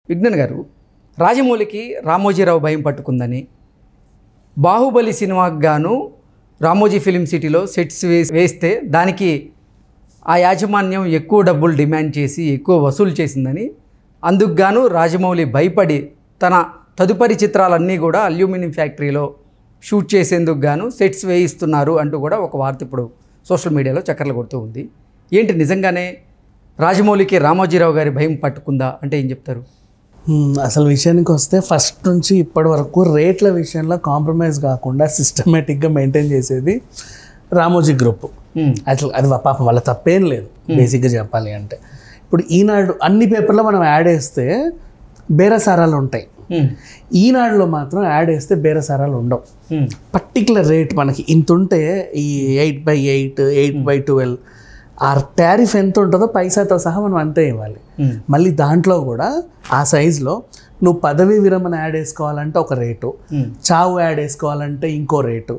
విజ్ఞాన్ గారు, రాజమౌళికి రామోజీరావు భయం పట్టుకుందని, బాహుబలి సినిమాకు గాను రామోజీ ఫిలిం సిటీలో సెట్స్ వేస్తే దానికి ఆ యాజమాన్యం ఎక్కువ డబ్బులు డిమాండ్ చేసి ఎక్కువ వసూలు చేసిందని, అందుకు గాను రాజమౌళి భయపడి తన తదుపరి చిత్రాలన్నీ కూడా అల్యూమినియం ఫ్యాక్టరీలో షూట్ చేసేందుకు గాను సెట్స్ వేయిస్తున్నారు అంటూ కూడా ఒక వార్త ఇప్పుడు సోషల్ మీడియాలో చక్కర్లు కొడుతూ ఉంది. ఏంటి నిజంగానే రాజమౌళికి రామోజీరావు గారి భయం పట్టుకుందా అంటే ఏం చెప్తారు? అసలు విషయానికి వస్తే ఫస్ట్ నుంచి ఇప్పటి వరకు రేట్ల విషయంలో కాంప్రమైజ్ కాకుండా సిస్టమేటిక్గా మెయింటైన్ చేసేది రామోజీ గ్రూప్. అసలు అది పాపం వాళ్ళ తప్పేం లేదు బేసిక్గా చెప్పాలి అంటే. ఇప్పుడు ఈనాడు అన్ని పేపర్లో మనం యాడ్ వేస్తే బేరసారాలు ఉంటాయి, ఈనాడులో మాత్రం యాడ్ వేస్తే బేరసారాలు ఉండవు. పర్టికులర్ రేట్ మనకి ఇంత ఉంటే ఈ 8/8, 8/12 ఆ టారిఫ్ ఎంత ఉంటుందో పైసాతో సహా మనం అంతే ఇవ్వాలి. మళ్ళీ దాంట్లో కూడా ఆ సైజులో నువ్వు పదవీ విరమణ యాడ్ వేసుకోవాలంటే ఒక రేటు, చావు యాడ్ వేసుకోవాలంటే ఇంకో రేటు,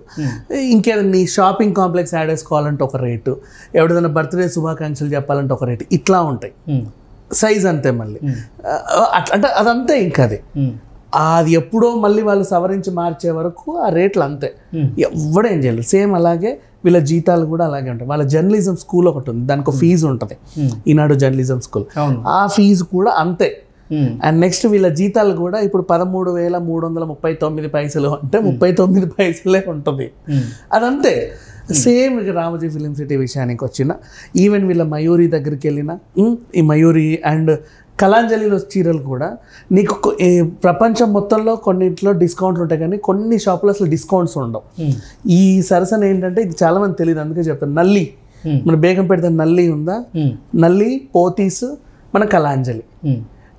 ఇంకేదైనా నీ షాపింగ్ కాంప్లెక్స్ యాడ్ వేసుకోవాలంటే ఒక రేటు, ఎవరిదైనా బర్త్డే శుభాకాంక్షలు చెప్పాలంటే ఒక రేటు, ఇట్లా ఉంటాయి. సైజ్ అంతే మళ్ళీ అట్లా అంటే అదంతే. ఇంకా అది ఎప్పుడో మళ్ళీ వాళ్ళు సవరించి మార్చే వరకు ఆ రేట్లు అంతే, ఎవడేం చేయలేదు. సేమ్ అలాగే వీళ్ళ జీతాలు కూడా అలాగే ఉంటాయి. వాళ్ళ జర్నలిజం స్కూల్ ఒకటి ఉంది, దానికి ఫీజు ఉంటుంది, ఈనాడు జర్నలిజం స్కూల్, ఆ ఫీజు కూడా అంతే. అండ్ నెక్స్ట్ వీళ్ళ జీతాలు కూడా ఇప్పుడు 13,339 అంటే 39 పైసలే ఉంటుంది, అదంతే. సేమ్ రామోజీ ఫిలిం సిటీ విషయానికి వచ్చిన ఈవెన్ వీళ్ళ మయూరి దగ్గరికి వెళ్ళిన ఈ మయూరి అండ్ కళాంజలిలో చీరలు కూడా నీకు ప్రపంచం మొత్తంలో కొన్నింటిలో డిస్కౌంట్లు ఉంటాయి, కానీ కొన్ని షాపులో అసలు డిస్కౌంట్స్ ఉండవు. ఈ సరసన ఏంటంటే ఇది చాలా మంది తెలియదు, అందుకే చెప్తాను. నల్లి మన బేగంపేట నల్లి ఉందా, నల్లి, పోతీస్, మన కళాంజలి,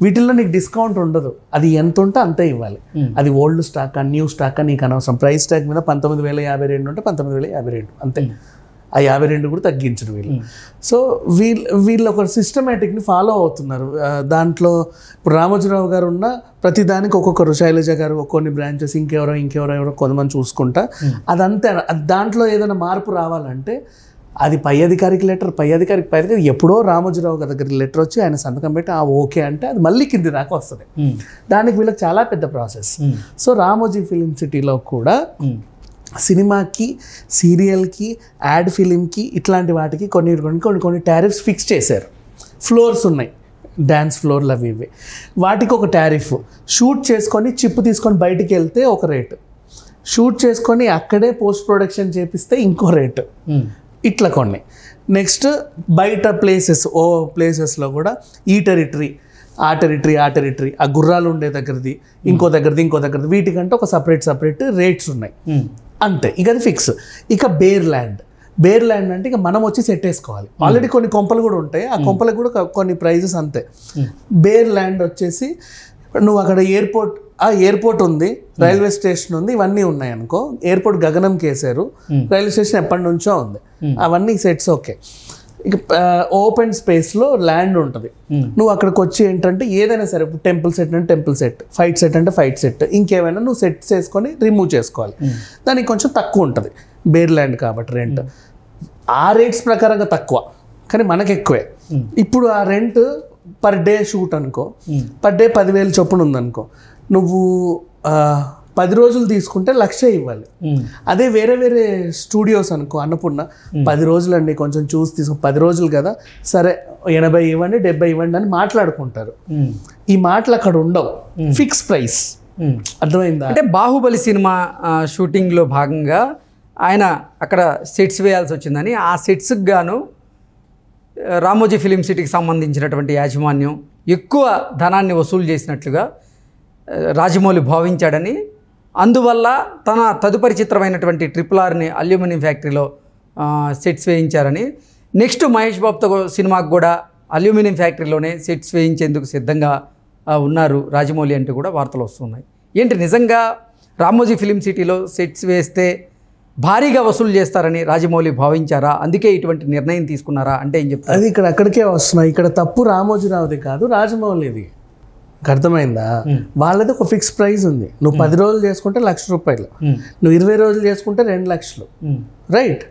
వీటిల్లో నీకు డిస్కౌంట్ ఉండదు. అది ఎంత ఉంటే అంతే ఇవ్వాలి. అది ఓల్డ్ స్టాక్ న్యూ స్టాక్ నీకు అనవసరం. ప్రైస్ ట్యాగ్ మీద 19,052 ఉంటే 19,052 అంతే. ఆ 52 కూడా తగ్గించరు వీళ్ళు. సో వీళ్ళు ఒక సిస్టమేటిక్ని ఫాలో అవుతున్నారు. దాంట్లో ఇప్పుడు రామోజీరావు గారు ఉన్న ప్రతి దానికి ఒక్కొక్కరు, శైలజ గారు కొన్ని బ్రాంచెస్, ఇంకెవరో కొంతమంది చూసుకుంటా, అదంతే. దాంట్లో ఏదైనా మార్పు రావాలంటే అది పై అధికారికి ఎప్పుడో రామోజీరావు గారి దగ్గరికి లెటర్ వచ్చి ఆయన సంతకం పెట్టి ఓకే అంటే అది మళ్ళీ కింది దాకా వస్తుంది. దానికి వీళ్ళకి చాలా పెద్ద ప్రాసెస్. సో రామోజీ ఫిలిం సిటీలో కూడా సినిమాకి, సీరియల్కి, యాడ్ ఫిలింకి ఇట్లాంటి వాటికి కొన్ని టారిఫ్స్ ఫిక్స్ చేశారు. ఫ్లోర్స్ ఉన్నాయి, డ్యాన్స్ ఫ్లోర్లు అవి ఇవి, వాటికి ఒక టారిఫ్. షూట్ చేసుకొని చిప్పు తీసుకొని బయటికి వెళ్తే ఒక రేటు, షూట్ చేసుకొని అక్కడే పోస్ట్ ప్రొడక్షన్ చేపిస్తే ఇంకో రేటు, ఇట్లా కొన్ని. నెక్స్ట్ బయట ప్లేసెస్లో కూడా ఈ టెరిటరీ, ఆ టెరిటరీ, ఆ గుర్రాలు ఉండే దగ్గరది, ఇంకో దగ్గరది, వీటికంటే ఒక సపరేట్ రేట్స్ ఉన్నాయి అంతే. ఇక అది ఫిక్స్. ఇక బేర్ ల్యాండ్ అంటే ఇక మనం వచ్చి సెట్ వేసుకోవాలి. ఆల్రెడీ కొన్ని కొంపలు కూడా ఉంటాయి, ఆ కొంపలకు కూడా కొన్ని ప్రైజెస్ అంతే. బేర్ ల్యాండ్ వచ్చేసి నువ్వు అక్కడ ఎయిర్పోర్ట్ ఉంది, రైల్వే స్టేషన్ ఉంది, ఇవన్నీ ఉన్నాయి అనుకో. ఎయిర్పోర్ట్ గగనంకి వేసారు, రైల్వే స్టేషన్ ఎప్పటి నుంచో ఉంది, అవన్నీ సెట్స్ ఓకే. ఇక ఓపెన్ స్పేస్లో ల్యాండ్ ఉంటుంది. నువ్వు అక్కడికి వచ్చి ఏంటంటే ఏదైనా సరే, టెంపుల్ సెట్ అంటే టెంపుల్ సెట్, ఫైట్ సెట్ అంటే ఫైట్ సెట్, ఇంకేమైనా నువ్వు సెట్స్ వేసుకొని రిమూవ్ చేసుకోవాలి. దానికి కొంచెం తక్కువ ఉంటుంది బేర్ ల్యాండ్ కాబట్టి రెంట్. ఆ రేట్స్ ప్రకారంగా తక్కువ, కానీ మనకు ఎక్కువే. ఇప్పుడు ఆ రెంట్ పర్ డే షూట్ అనుకో, పర్ డే 10,000 చొప్పున ఉందనుకో, నువ్వు 10 రోజులు తీసుకుంటే 1,00,000 ఇవ్వాలి. అదే వేరే స్టూడియోస్ అనుకో, అన్నపూర్ణ 10 రోజులు అండి కొంచెం చూసి తీసుకుని, 10 రోజులు కదా సరే 80 ఇవ్వండి 70 ఇవ్వండి అని మాట్లాడుకుంటారు. ఈ మాటలు అక్కడ ఉండవు, ఫిక్స్ ప్రైస్. అర్థమైందా? అంటే బాహుబలి సినిమా షూటింగ్లో భాగంగా ఆయన అక్కడ సెట్స్ వేయాల్సి వచ్చిందని, ఆ సెట్స్కి గాను రామోజీ ఫిలిం సిటీకి సంబంధించినటువంటి యాజమాన్యం ఎక్కువ ధనాన్ని వసూలు చేసినట్లుగా రాజమౌళి భావించాడని, అందువల్ల తన తదుపరి చిత్రమైనటువంటి RRRని అల్యూమినియం ఫ్యాక్టరీలో సెట్స్ వేయించారని, నెక్స్ట్ మహేష్ బాబుతో సినిమాకు కూడా అల్యూమినియం ఫ్యాక్టరీలోనే సెట్స్ వేయించేందుకు సిద్ధంగా ఉన్నారు రాజమౌళి అంటూ కూడా వార్తలు వస్తున్నాయి. ఏంటి నిజంగా రామోజీ ఫిలిం సిటీలో సెట్స్ వేస్తే భారీగా వసూలు చేస్తారని రాజమౌళి భావించారా? అందుకే ఇటువంటి నిర్ణయం తీసుకున్నారా అంటే ఏం చెప్తారు? అది అక్కడికే వస్తున్నాయి. ఇక్కడ తప్పు రామోజీరావుది కాదు, రాజమౌళిది. అర్థమైందా? వాళ్ళది ఒక ఫిక్స్ ప్రైస్ ఉంది. నువ్వు 10 రోజులు చేసుకుంటే ₹1,00,000, నువ్వు 20 రోజులు చేసుకుంటే 2,00,000, రైట్?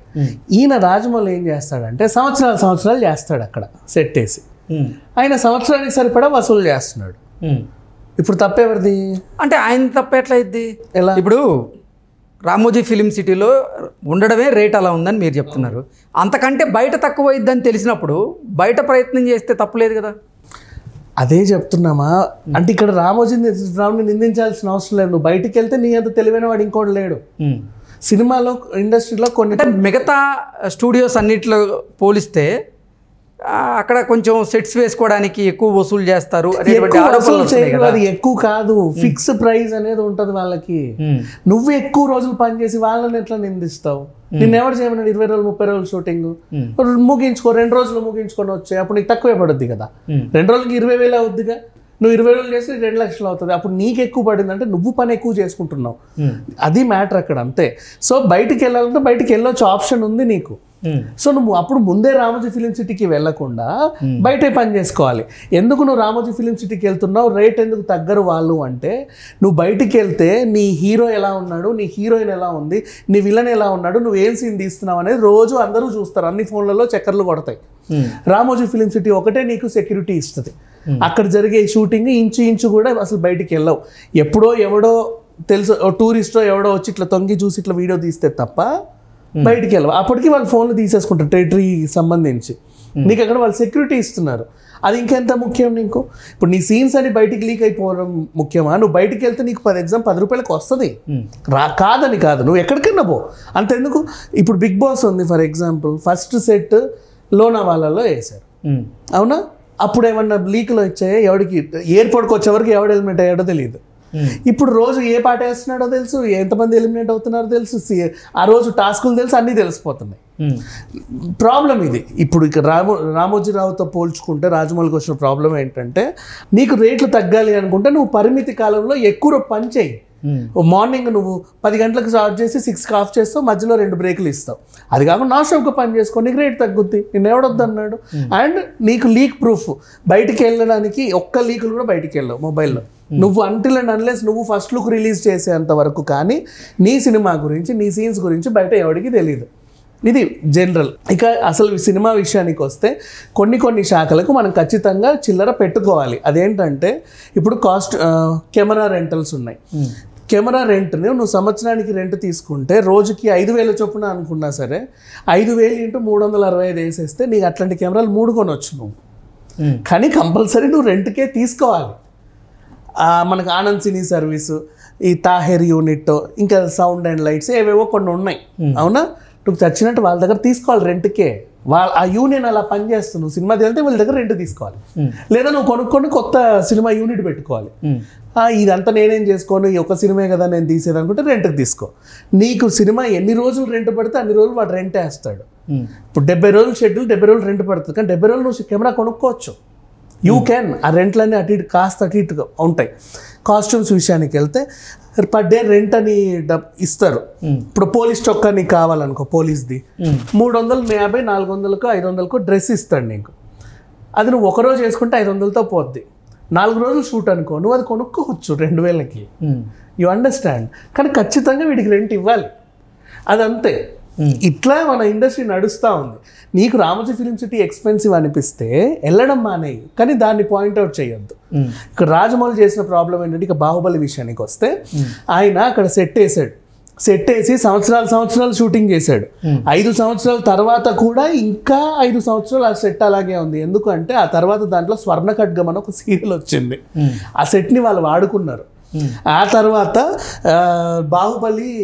ఈయన రాజమౌళి ఏం చేస్తాడంటే సంవత్సరాలు చేస్తాడు అక్కడ సెట్ వేసి, ఆయన సంవత్సరానికి సరిపడా వసూలు చేస్తున్నాడు. ఇప్పుడు తప్పెవరిది? అంటే ఆయన తప్ప ఎట్లా అయింది? ఎలా? ఇప్పుడు రామోజీ ఫిలిం సిటీలో ఉండడమే రేట్ అలా ఉందని మీరు చెప్తున్నారు. అంతకంటే బయట తక్కువ అయిద్దని తెలిసినప్పుడు బయట ప్రయత్నం చేస్తే తప్పులేదు కదా. అదే చెప్తున్నామా. అంటే ఇక్కడ రామోజీని నిందించాల్సిన అవసరం లేదు. నువ్వు బయటికి వెళ్తే నీ అంత తెలివైన వాడు ఇంకోటి లేడు. సినిమాలో ఇండస్ట్రీలో కొన్ని మిగతా స్టూడియోస్ అన్నిట్లో పోలిస్తే అక్కడ కొంచెం సెట్స్ వేసుకోవడానికి ఎక్కువ వసూలు చేస్తారు. అది ఎక్కువ కాదు, ఫిక్స్ ప్రైస్ అనేది ఉంటది వాళ్ళకి. నువ్వు ఎక్కువ రోజులు పనిచేసి వాళ్ళని ఎట్లా నిందిస్తావు? నిన్ను ఎవరు చేయమన్నాడు 20 రోజులు 30 రోజులు షూటింగ్ ముగించుకో, 2 రోజులు ముగించుకొని వచ్చాయి, అప్పుడు నీకు తక్కువే పడుద్ది కదా. 2 రోజులకి 20,000 అవుద్దిగా. నువ్వు 20 రోజులు చేస్తే 2 లక్షలు అవుతుంది. అప్పుడు నీకు ఎక్కువ పడింది అంటే నువ్వు పని ఎక్కువ చేసుకుంటున్నావు. అది మ్యాటర్ అక్కడ, అంతే. సో బయటికి వెళ్ళాలంటే బయటికి వెళ్ళొచ్చు, ఆప్షన్ ఉంది నీకు. సో నువ్వు అప్పుడు ముందే రామోజీ ఫిలిం సిటీకి వెళ్ళకుండా బయటే పని చేసుకోవాలి. ఎందుకు నువ్వు రామోజీ ఫిలిం సిటీకి వెళ్తున్నావు? రేట్ ఎందుకు తగ్గరు వాళ్ళు అంటే, నువ్వు బయటికి వెళ్తే నీ హీరో ఎలా ఉన్నాడు, నీ హీరోయిన్ ఎలా ఉంది, నీ విలన్ ఎలా ఉన్నాడు, నువ్వు ఏం సీన్ తీస్తున్నావు అనేది రోజు అందరూ చూస్తారు. అన్ని ఫోన్లలో చక్కర్లు కొడతాయి. రామోజీ ఫిలిం సిటీ ఒకటే నీకు సెక్యూరిటీ ఇస్తుంది. అక్కడ జరిగే షూటింగ్ ఇంచు కూడా అసలు బయటికి వెళ్ళవు. ఎప్పుడో ఎవడో తెలుసు టూరిస్టో ఎవడో వచ్చి ఇట్లా తొంగి చూసి ఇట్లా వీడియో తీస్తే తప్ప బయటికి వెళ్ళవు. అప్పటికి వాళ్ళు ఫోన్లు తీసేసుకుంటారు టెరిటరీ సంబంధించి. నీకు అక్కడ వాళ్ళు సెక్యూరిటీ ఇస్తున్నారు. అది ఇంకెంత ముఖ్యం నీకు? ఇప్పుడు నీ సీన్స్ అని బయటికి లీక్ అయిపోవడం ముఖ్యమా? నువ్వు బయటికి వెళ్తే నీకు 10 రూపాయలకు వస్తుంది, కాదని కాదు. నువ్వు ఎక్కడికైనా పో, అంతెందుకు. ఇప్పుడు బిగ్ బాస్ ఉంది ఫర్ ఎగ్జాంపుల్, ఫస్ట్ సెట్ లోనావాలాలో వేశారు, అవునా? అప్పుడు ఏమన్నా లీకులు వచ్చాయి? ఎవడికి ఎయిర్పోర్ట్కి వచ్చే వరకు ఎవడు ఎలిమినేట్ అయ్యాడో తెలియదు. ఇప్పుడు రోజు ఏ పాట వేస్తున్నాడో తెలుసు, ఎంతమంది ఎలిమినేట్ అవుతున్నారో తెలుసు, ఆ రోజు టాస్కులు తెలుసు, అన్నీ తెలిసిపోతున్నాయి. ప్రాబ్లం ఇది. ఇప్పుడు ఇక్కడ రామోజీరావుతో పోల్చుకుంటే రాజమౌళికి వచ్చిన ప్రాబ్లం ఏంటంటే, నీకు రేట్లు తగ్గాలి అనుకుంటే నువ్వు పరిమితి కాలంలో ఎక్కువ పని చేయి. మార్నింగ్ నువ్వు 10 గంటలకు స్టార్ట్ చేసి 6కి ఆఫ్ చేస్తావు, మధ్యలో 2 బ్రేకులు ఇస్తావు. అది కాకుండా నా షాప్గా పని చేసుకో, నీకు రేట్ తగ్గుద్ది. నిన్ను ఎవడొద్దు అన్నాడు? అండ్ నీకు లీక్ ప్రూఫ్. బయటికి వెళ్ళడానికి ఒక్క లీకులు కూడా బయటికి వెళ్ళవు మొబైల్లో. నువ్వు అంటిల్ అండ్ అన్లెస్ నువ్వు ఫస్ట్ లుక్ రిలీజ్ చేసేంత వరకు కానీ నీ సినిమా గురించి, నీ సీన్స్ గురించి బయట ఎవరికి తెలియదు. ఇది జనరల్. ఇక అసలు సినిమా విషయానికి వస్తే కొన్ని శాఖలకు మనం ఖచ్చితంగా చిల్లర పెట్టుకోవాలి. అదేంటంటే, ఇప్పుడు కెమెరా రెంటల్స్ ఉన్నాయి. కెమెరా రెంట్ని నువ్వు సంవత్సరానికి రెంట్ తీసుకుంటే రోజుకి 5,000 చొప్పున అనుకున్నా సరే, 5,000 × 365 వేసేస్తే నీకు అట్లాంటి కెమెరాలు 3 కొనొచ్చు నువ్వు. కానీ కంపల్సరీ నువ్వు రెంట్కే తీసుకోవాలి. మనకు ఆనంద్ సినీ సర్వీసు, ఈ తాహెర్ యూనిట్, ఇంకా సౌండ్ అండ్ లైట్స్ ఏవేవో కొన్ని ఉన్నాయి, అవునా? నువ్వు చచ్చినట్టు వాళ్ళ దగ్గర తీసుకోవాలి రెంట్కే. ఆ యూనియన్ అలా పనిచేస్తుంది. నువ్వు సినిమా వెళ్తే వాళ్ళ దగ్గర రెంట్ తీసుకోవాలి, లేదా నువ్వు కొనుక్కొని కొత్త సినిమా యూనిట్ పెట్టుకోవాలి. ఇదంతా నేనేం చేసుకోను, ఈ ఒక సినిమా కదా నేను తీసేది అనుకుంటే రెంట్కి తీసుకో. నీకు సినిమా ఎన్ని రోజులు రెంట్ పడితే అన్ని రోజులు వాడు రెంట్ వేస్తాడు. ఇప్పుడు 70 రోజులు షెడ్యూల్, 70 రోజులు రెంట్ పడుతుంది. కానీ 70 రోజులు నువ్వు కెమెరా కొనుక్కోవచ్చు. You can. ఆ రెంట్లన్నీ అటు ఇటుగా ఉంటాయి. కాస్ట్యూమ్స్ విషయానికి వెళ్తే పర్ డే రెంట్ అని ఇస్తారు. ఇప్పుడు పోలీస్ చొక్కా నీకు కావాలనుకో, పోలీస్ది 350, 400, 500 డ్రెస్ ఇస్తాడు నీకు. అది నువ్వు ఒకరోజు వేసుకుంటే 500తో పోద్ది. 4 రోజులు షూట్ అనుకో, నువ్వు అది కొనుక్కోవచ్చు 2,000కి. You understand? కానీ ఖచ్చితంగా వీడికి రెంట్ ఇవ్వాలి. అదంతే. ఇట్లా మన ఇండస్ట్రీ నడుస్తూ ఉంది. నీకు రామోజీ ఫిలిం సిటీ ఎక్స్పెన్సివ్ అనిపిస్తే వెళ్ళడం మానేయి, కానీ దాన్ని పాయింట్అవుట్ చేయొద్దు. ఇక్కడ రాజమౌళి చేసిన ప్రాబ్లం ఏంటంటే, ఇక బాహుబలి విషయానికి వస్తే ఆయన అక్కడ సెట్ వేసి సంవత్సరాలు షూటింగ్ చేశాడు. 5 సంవత్సరాల తర్వాత కూడా ఇంకా 5 సంవత్సరాలు ఆ సెట్ అలాగే ఉంది. ఎందుకంటే ఆ తర్వాత దాంట్లో స్వర్ణ ఖడ్గం అని ఒక సీరియల్ వచ్చింది. ఆ సెట్ని వాళ్ళు వాడుకున్నారు. ఆ తర్వాత Baahubali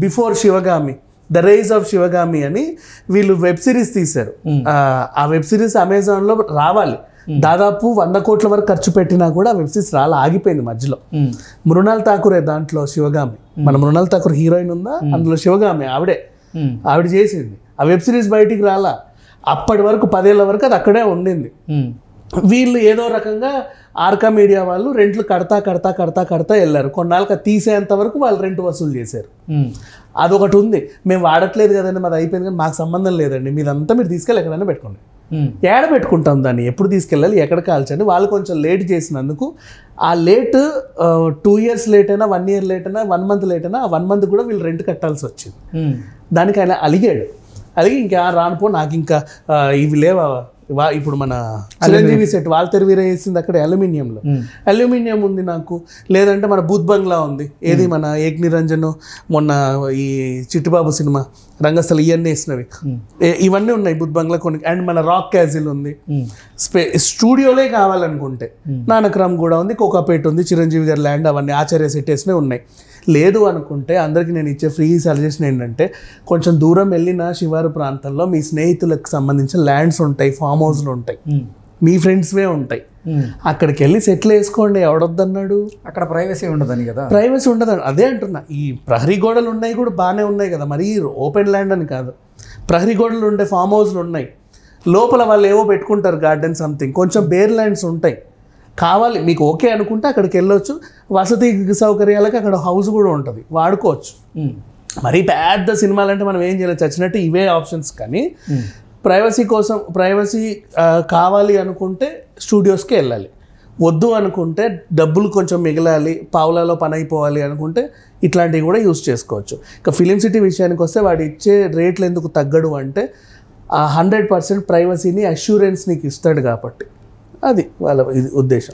before Sivagami, the rise of Sivagami అని వీళ్ళు వెబ్ సిరీస్ తీశారు. ఆ వెబ్ సిరీస్ అమెజాన్లో రావాలి. దాదాపు 100 కోట్ల వరకు ఖర్చు పెట్టినా కూడా వెబ్ సిరీస్ ఆగిపోయింది మధ్యలో. మృణాల్ ఠాకూరే దాంట్లో శివగామి. మన మృణాల్ ఠాకూర్ హీరోయిన్ ఉందా, అందులో శివగామి ఆవిడ చేసింది. ఆ వెబ్ సిరీస్ బయటికి రాలా. అప్పటి వరకు 10 ఏళ్ల వరకు అది అక్కడే ఉండింది. వీళ్ళు ఏదో రకంగా ఆర్కా మీడియా వాళ్ళు రెంట్లు కడతా వెళ్ళారు. కొన్నాళ్ళకి తీసేంత వరకు వాళ్ళు రెంట్ వసూలు చేశారు. అదొకటి ఉంది. మేము వాడట్లేదు కదండి, మాది అయిపోయింది, కానీ మాకు సంబంధం లేదండి, మీదంతా మీరు తీసుకెళ్ళి ఎక్కడైనా పెట్టుకోండి. ఏడ పెట్టుకుంటాం దాన్ని, ఎప్పుడు తీసుకెళ్ళాలి, ఎక్కడ కాల్చండి. వాళ్ళు కొంచెం లేట్ చేసినందుకు ఆ లేట్ 2 years లేట్ అయినా, 1 year లేట్ అయినా, 1 month లేట్ అయినా, ఆ 1 month కూడా వీళ్ళు రెంట్ కట్టాల్సి వచ్చింది. దానికి ఆయన అలిగాడు. అలాగే ఇంకా రానుపో, నాకు ఇంకా ఇవి లేవా ఇప్పుడు మన చిరంజీవి సెట్ వాల్తెర్ వీర వేసింది అక్కడ అల్యూమినియంలో, అల్యూమినియం ఉంది నాకు. లేదంటే మన బూత్ బంగ్లా ఉంది, ఏది మన ఏక్ నిరంజన్ మొన్న ఈ చిట్టుబాబు సినిమా రంగస్థలం ఇవన్నీ వేసినవి, ఇవన్నీ ఉన్నాయి బూత్ బంగ్లా కొన్ని. అండ్ మన రాక్ క్యాజిల్ ఉంది. స్టూడియోలే కావాలనుకుంటే నానక్రామ్ కూడా ఉంది, కోకాపేట ఉంది, చిరంజీవి గారి ల్యాండ్, అవన్నీ ఆచార్య సెట్ వేసినవి ఉన్నాయి. లేదు అనుకుంటే అందరికీ నేను ఇచ్చే ఫ్రీ సజెషన్ ఏంటంటే, కొంచెం దూరం వెళ్ళిన శివారు ప్రాంతంలో మీ స్నేహితులకు సంబంధించిన ల్యాండ్స్ ఉంటాయి, ఫామ్ హౌస్లు ఉంటాయి, మీ ఫ్రెండ్స్వే ఉంటాయి, అక్కడికి వెళ్ళి సెటిల్ వేసుకోండి. ఎవడొద్దన్నాడు? అక్కడ ప్రైవసీ ఉండదని కదా. ప్రైవసీ ఉండదని అదే అంటున్నా. ఈ ప్రహరీ గోడలు ఉన్నాయి కూడా బాగానే ఉన్నాయి కదా, మరి ఓపెన్ ల్యాండ్ అని కాదు. ప్రహరీ గోడలు ఉండే ఫామ్ హౌస్లు ఉన్నాయి, లోపల వాళ్ళు ఏవో పెట్టుకుంటారు గార్డెన్ సంథింగ్, కొంచెం బేర్ ల్యాండ్స్ ఉంటాయి. కావాలి మీకు ఓకే అనుకుంటే అక్కడికి వెళ్ళొచ్చు. వసతి సౌకర్యాలకి అక్కడ హౌస్ కూడా ఉంటుంది, వాడుకోవచ్చు. మరీ పెద్ద సినిమాలు అంటే మనం ఏం చేయలేదు, చచ్చినట్టు ఇవే ఆప్షన్స్. కానీ ప్రైవసీ కోసం, ప్రైవసీ కావాలి అనుకుంటే స్టూడియోస్కి వెళ్ళాలి. వద్దు అనుకుంటే డబ్బులు కొంచెం మిగలాలి, పావులలో పని అయిపోవాలి అనుకుంటే ఇట్లాంటివి కూడా యూస్ చేసుకోవచ్చు. ఇక ఫిలిం సిటీ విషయానికి వస్తే వాడు ఇచ్చే రేట్లు ఎందుకు తగ్గడు అంటే 100% ప్రైవసీని అష్యూరెన్స్ నీకు ఇస్తాడు కాబట్టి, అది వాళ్ళ ఉద్దేశం.